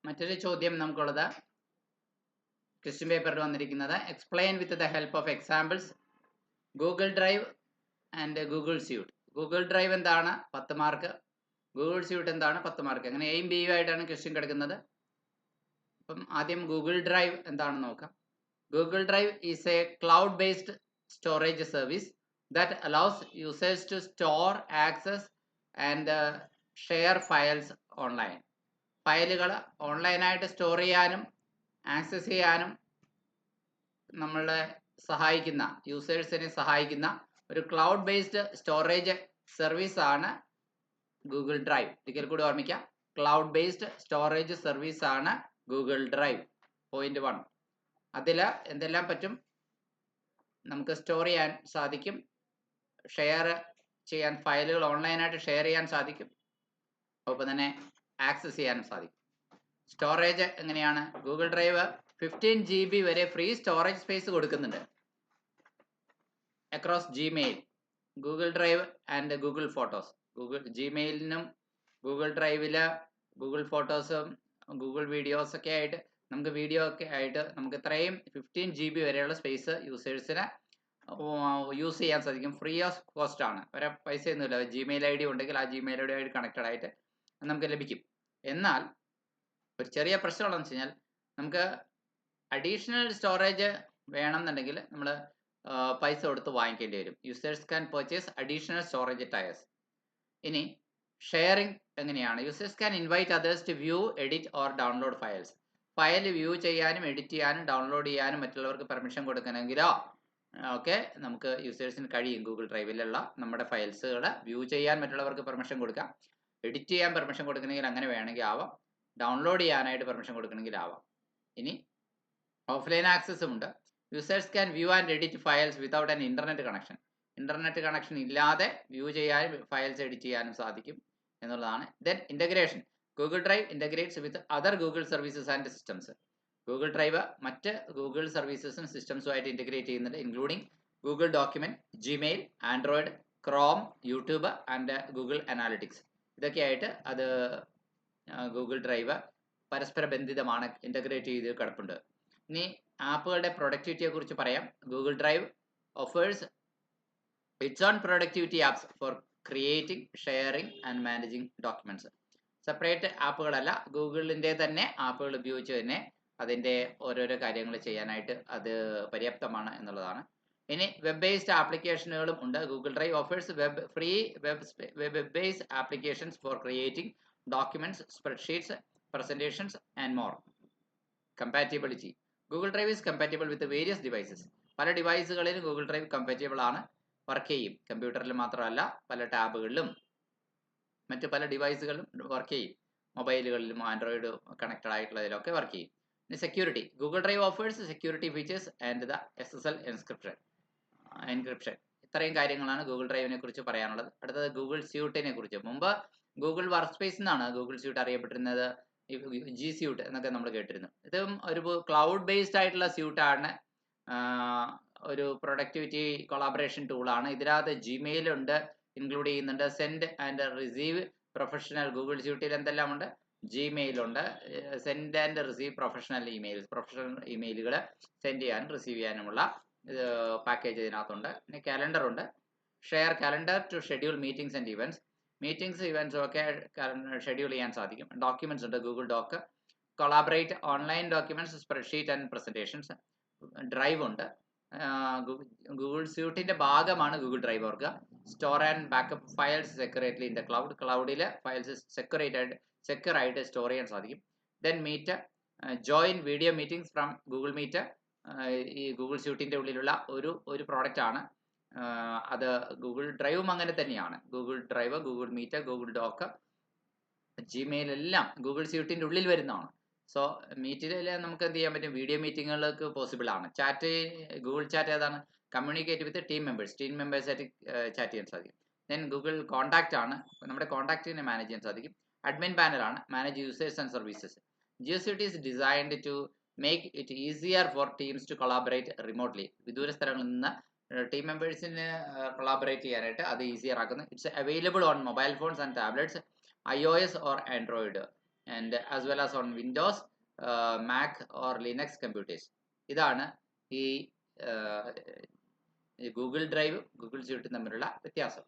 മറ്റൊരു ചോദ്യം നമുക്കുള്ളത് ക്വസ്റ്റ്യൻ പേപ്പറിൽ വന്നിരിക്കുന്നത് explain with the help of examples Google drive and Google suite. Google Drive എന്താണ്? 10 മാർക്ക്. ഗൂഗിൾ സ്യൂട്ട് എന്താണ്? 10 മാർക്ക്. അങ്ങനെ എയും ബിയും ആയിട്ടാണ് ക്വസ്റ്റ്യൻ കിടക്കുന്നത്. അപ്പം ആദ്യം ഗൂഗിൾ ഡ്രൈവ് എന്താണെന്ന് നോക്കാം. Google drive is A cloud based storage service that allows users to store, access and share files online. ഫയലുകൾ ഓൺലൈനായിട്ട് സ്റ്റോർ ചെയ്യാനും ആക്സസ് ചെയ്യാനും നമ്മളെ സഹായിക്കുന്ന, യൂസേഴ്സിനെ സഹായിക്കുന്ന ഒരു ക്ലൗഡ് ബേസ്ഡ് സ്റ്റോറേജ് സർവീസ് ആണ് ഗൂഗിൾ ഡ്രൈവ്. ഒരിക്കൽ കൂടി ഓർമ്മിക്കാം, ക്ലൗഡ് ബേസ്ഡ് സ്റ്റോറേജ് സർവീസ് ആണ് ഗൂഗിൾ ഡ്രൈവ്. പോയിന്റ് 1. അതിൽ എന്തെല്ലാം പറ്റും? നമുക്ക് സ്റ്റോർ ചെയ്യാൻ സാധിക്കും, ഷെയർ ചെയ്യാൻ, ഫയലുകൾ ഓൺലൈനായിട്ട് ഷെയർ ചെയ്യാൻ സാധിക്കും, ഒപ്പം തന്നെ ആക്സസ് ചെയ്യാനും സാധിക്കും. സ്റ്റോറേജ് എങ്ങനെയാണ്? ഗൂഗിൾ ഡ്രൈവ് 15 GB വരെ ഫ്രീ സ്റ്റോറേജ് സ്പേസ് കൊടുക്കുന്നുണ്ട് across Gmail, Google drive and Google photos. ജിമെയിലിനും ഗൂഗിൾ ഡ്രൈവില് ഗൂഗിൾ ഫോട്ടോസും ഗൂഗിൾ വീഡിയോസ് ഒക്കെ ആയിട്ട് നമുക്ക് ഇത്രയും 15 GB വരെയുള്ള സ്പേസ് യൂസേഴ്സിന് യൂസ് ചെയ്യാൻ സാധിക്കും. ഫ്രീ ഓഫ് കോസ്റ്റ് ആണ്, വേറെ പൈസയൊന്നുമില്ല. ജിമെയിൽ ID ഉണ്ടെങ്കിൽ ആ ജിമെയിൽ ID ആയിട്ട് കണക്റ്റഡ് ആയിട്ട് നമുക്ക് ലഭിക്കും. എന്നാൽ ഒരു ചെറിയ പ്രശ്നമുള്ളതെന്ന് വെച്ച് കഴിഞ്ഞാൽ, നമുക്ക് അഡീഷണൽ സ്റ്റോറേജ് വേണമെന്നുണ്ടെങ്കിൽ നമ്മൾ പൈസ കൊടുത്ത് വാങ്ങിക്കേണ്ടി വരും. Users can purchase additional storage tiers. ഇനി ഷെയറിംഗ് എങ്ങനെയാണ്? Users can invite others to view, edit or download files. File view ചെയ്യാനും എഡിറ്റ് ചെയ്യാനും ഡൗൺലോഡ് ചെയ്യാനും മറ്റുള്ളവർക്ക് പെർമിഷൻ കൊടുക്കണമെങ്കിലോ ഒക്കെ നമുക്ക് യൂസേഴ്സിന് കഴിയും. ഗൂഗിൾ ഡ്രൈവിലുള്ള നമ്മുടെ ഫയൽസുകൾ വ്യൂ ചെയ്യാൻ മറ്റുള്ളവർക്ക് പെർമിഷൻ കൊടുക്കാം, എഡിറ്റ് ചെയ്യാൻ പെർമിഷൻ കൊടുക്കണമെങ്കിൽ അങ്ങനെ വേണമെങ്കിൽ ആവാം, ഡൗൺലോഡ് ചെയ്യാനായിട്ട് പെർമിഷൻ കൊടുക്കണമെങ്കിൽ ആവാം. ഇനി ഓഫ്ലൈൻ ആക്സസും ഉണ്ട്. Users can view and edit files without an internet connection. Internet connection ഇല്ലാതെ വ്യൂ ചെയ്യാനും ഫയൽസ് എഡിറ്റ് ചെയ്യാനും സാധിക്കും എന്നുള്ളതാണ്. Then integration. Google drive integrates with other Google services and systems. Google drive മറ്റ് ഗൂഗിൾ സർവീസസും സിസ്റ്റംസുമായിട്ട് ഇന്റഗ്രേറ്റ് ചെയ്യുന്നുണ്ട്, including Google document, Gmail, Android, Chrome, YouTube and Google analytics. ഇതൊക്കെയായിട്ട് അത് ഗൂഗിൾ ഡ്രൈവ് പരസ്പര ബന്ധിതമാണ്, ഇന്റഗ്രേറ്റ് ചെയ്ത് കിടപ്പുണ്ട്. ഇനി ആപ്പുകളുടെ പ്രൊഡക്ടിവിറ്റിയെ കുറിച്ച് പറയാം. Google drive offers its own productivity apps for creating, sharing and managing documents. Separate ആപ്പുകളല്ല, ഗൂഗിളിൻ്റെ തന്നെ ആപ്പുകൾ ഉപയോഗിച്ച് തന്നെ അതിൻ്റെ ഓരോരോ കാര്യങ്ങൾ ചെയ്യാനായിട്ട് അത് പര്യാപ്തമാണ് എന്നുള്ളതാണ്. ഇനി വെബ് ബേസ്ഡ് ആപ്ലിക്കേഷനുകളും ഉണ്ട്. Google drive offers free web based applications four creating documents, spreadsheets, presentations and more. Compatibility. Google Drive is compatible with various devices. പല ഡിവൈസുകളിലും ഗൂഗിൾ ഡ്രൈവ് കമ്പാറ്റബിൾ ആണ്, വർക്ക് ചെയ്യും. കമ്പ്യൂട്ടറിൽ മാത്രമല്ല, പല ടാബുകളിലും മറ്റു പല ഡിവൈസുകളിലും വർക്ക് ചെയ്യും. മൊബൈലുകളിലും ആൻഡ്രോയിഡ് കണക്റ്റഡ് ആയിട്ടുള്ളതിലൊക്കെ വർക്ക് ചെയ്യും. ഇനി security. Google drive offers security features and the SSL encryption. ഇത്രയും കാര്യങ്ങളാണ് ഗൂഗിൾ ഡ്രൈവിനെ കുറിച്ച് പറയാനുള്ളത്. അടുത്തത് ഗൂഗിൾ സ്യൂട്ടിനെ കുറിച്ച്. മുമ്പ് ഗൂഗിൾ വർക്ക് സ്പേസ് എന്നാണ് ഗൂഗിൾ സ്യൂട്ട് അറിയപ്പെട്ടിരുന്നത്, G സ്യൂട്ട് എന്നൊക്കെ നമ്മൾ കേട്ടിരുന്നു. ഇതും ഒരു ക്ലൗഡ് ബേസ്ഡ് ആയിട്ടുള്ള സ്യൂട്ടാണ്, ഒരു പ്രൊഡക്ടിവിറ്റി കൊളാബറേഷൻ ടൂളാണ്. ഇതിനകത്ത് ജിമെയിൽ ഉണ്ട്, ഇൻക്ലൂഡ് ചെയ്യുന്നുണ്ട്. Send and receive professional. Google സ്യൂട്ടിൽ എന്തെല്ലാം ഉണ്ട്? ജിമെയിൽ ഉണ്ട്, സെൻഡ് ആൻഡ് റിസീവ് പ്രൊഫഷണൽ ഇമെയിലുകൾ സെൻഡ് ചെയ്യാനും റിസീവ് ചെയ്യാനുമുള്ള പാക്കേജ് ഇതിനകത്തുണ്ട്. പിന്നെ കാലണ്ടർ ഉണ്ട്. Share calendar to schedule meetings and events. Meetings ഇവൻറ്റ്സും ഒക്കെ ഷെഡ്യൂൾ ചെയ്യാൻ സാധിക്കും. ഡോക്യുമെന്റ്സ് ഉണ്ട്, Google doc. Collaborate online documents, spreadsheet and presentations. Drive ഉണ്ട്. ഗൂഗിൾ സ്യൂട്ടിന്റെ ഭാഗമാണ് ഗൂഗിൾ ഡ്രൈവ്. ഓർക്കുക, store and backup files securely in the cloud. ക്ലൗഡിൽ ഫയൽസ് സെക്യൂർ ആയിട്ട് സ്റ്റോർ ചെയ്യാൻ സാധിക്കും. Then Meet, join video meetings from Google Meet. ഈ Google സ്യൂട്ടിന്റെ ഉള്ളിലുള്ള ഒരു പ്രോഡക്റ്റ് ആണ് അത്. ഗൂഗിൾ ഡ്രൈവും അങ്ങനെ തന്നെയാണ്. Google Drive, Google Meet, Google Doc, Gmail എല്ലാം ഗൂഗിൾ സ്യൂട്ടിന്റെ ഉള്ളിൽ വരുന്നതാണ്. സോ മീറ്റിൽ നമുക്ക് എന്ത് ചെയ്യാൻ പറ്റും? വീഡിയോ മീറ്റിങ്ങുകൾക്ക് പോസിബിൾ ആണ്. ചാറ്റ്, ഗൂഗിൾ ചാറ്റ് ഏതാണ്? കമ്മ്യൂണിക്കേറ്റ് വിത്ത് ടീം മെമ്പേഴ്സായിട്ട് ചാറ്റ് ചെയ്യാൻ സാധിക്കും. ദെൻ ഗൂഗിൾ കോൺടാക്റ്റ് ആണ്, നമ്മുടെ കോൺടാക്റ്റിനെ മാനേജ് ചെയ്യാൻ സാധിക്കും. അഡ്മിൻ പാനൽ ആണ്, manage users and services. G Suite is designed to make it easier for teams to collaborate remotely. വിദൂര സ്ഥലങ്ങളിൽ നിന്ന് ടീം മെമ്പേഴ്സിന് കൊളാബറേറ്റ് ചെയ്യാനായിട്ട് അത് ഈസിയർ ആക്കുന്നു. It's available on mobile phones and tablets, iOS or Android. and as well as on Windows, Mac or Linux computers. ഇതാണ് ഈ Google Drive Google സ്യൂട്ടും തമ്മിലുള്ള വ്യത്യാസം.